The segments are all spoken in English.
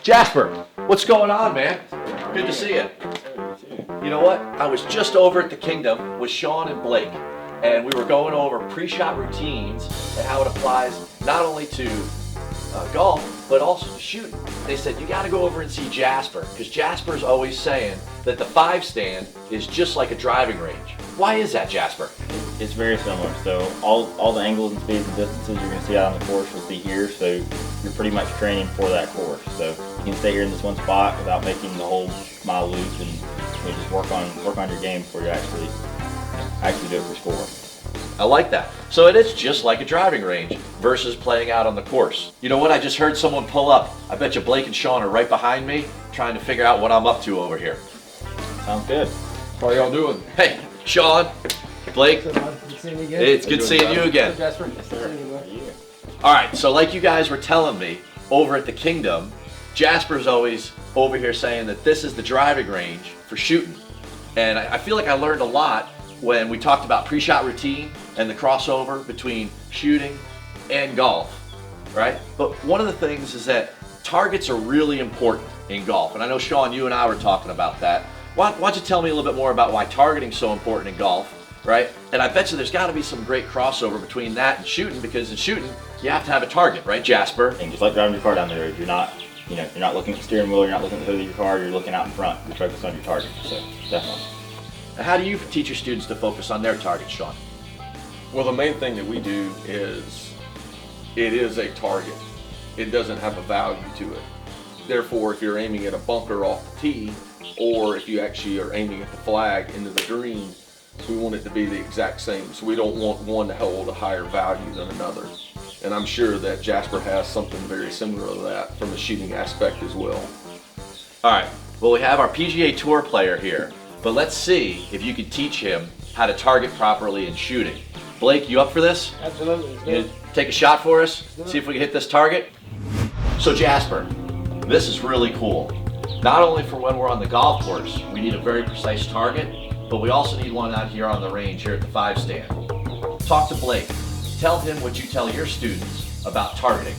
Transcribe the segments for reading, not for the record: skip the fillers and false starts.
Jasper, what's going on, man? Good to see you. You know what? I was just over at the Kingdom with Sean and Blake, and we were going over pre-shot routines and how it applies not only to golf, but also to shooting. They said, you gotta go over and see Jasper, because Jasper's always saying that the 5-stand is just like a driving range. Why is that, Jasper? It's very similar. So all the angles and speeds and distances you're going to see out on the course you'll see here. So you're pretty much training for that course. So you can stay here in this one spot without making the whole mile loop, and just work on your game before you actually do it for score. I like that. So it is just like a driving range versus playing out on the course. You know what? I just heard someone pull up. I bet you Blake and Sean are right behind me trying to figure out what I'm up to over here. Sounds good. How y'all doing? Hey, Sean, Blake, Good seeing you again. it's good seeing you again. Jasper. All right, so like you guys were telling me over at the Kingdom, Jasper's always over here saying that this is the driving range for shooting. And I feel like I learned a lot when we talked about pre-shot routine and the crossover between shooting and golf, right? But one of the things is that targets are really important in golf. And I know, Sean, you and I were talking about that. Why don't you tell me a little bit more about why targeting is so important in golf, right? And I bet you there's got to be some great crossover between that and shooting, because in shooting, you have to have a target, right, Jasper? And just like driving your car down the road, you're not looking at the steering wheel, you're not looking at the hood of your car, you're looking out in front. You're focused on your target. So definitely. Now, how do you teach your students to focus on their target, Sean? Well, the main thing that we do is it is a target. It doesn't have a value to it. Therefore, if you're aiming at a bunker off the tee, or if you actually are aiming at the flag into the green, we want it to be the exact same. So we don't want one to hold a higher value than another. And I'm sure that Jasper has something very similar to that from the shooting aspect as well. All right, well, we have our PGA Tour player here, but let's see if you can teach him how to target properly in shooting. Blake, you up for this? Absolutely. You gonna take a shot for us? See if we can hit this target? So Jasper, this is really cool. Not only for when we're on the golf course, we need a very precise target, but we also need one out here on the range here at the 5-stand. Talk to Blake. Tell him what you tell your students about targeting.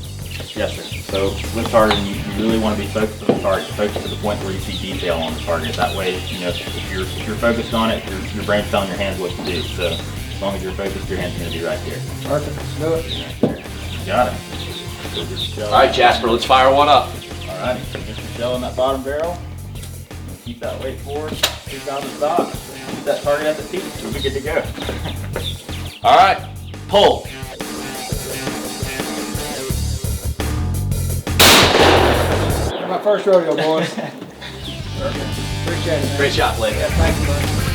Yes, sir. So with targeting, you really want to be focused on the target, focused to the point where you see detail on the target. That way, if you're focused on it, your brain's telling your hands what to do. So as long as you're focused, your hands are going to be right here. Perfect. Let's do it. Right there. You got it. So All right, Jasper, let's fire one up. All right, so just your shell in that bottom barrel. Keep that weight forward. Keep down the stop. Keep that target at the tee. We'll be good to go. All right, pull. My first rodeo, boys. Perfect. Appreciate it, man. Great shot, Blake. Yeah, thank you, bud.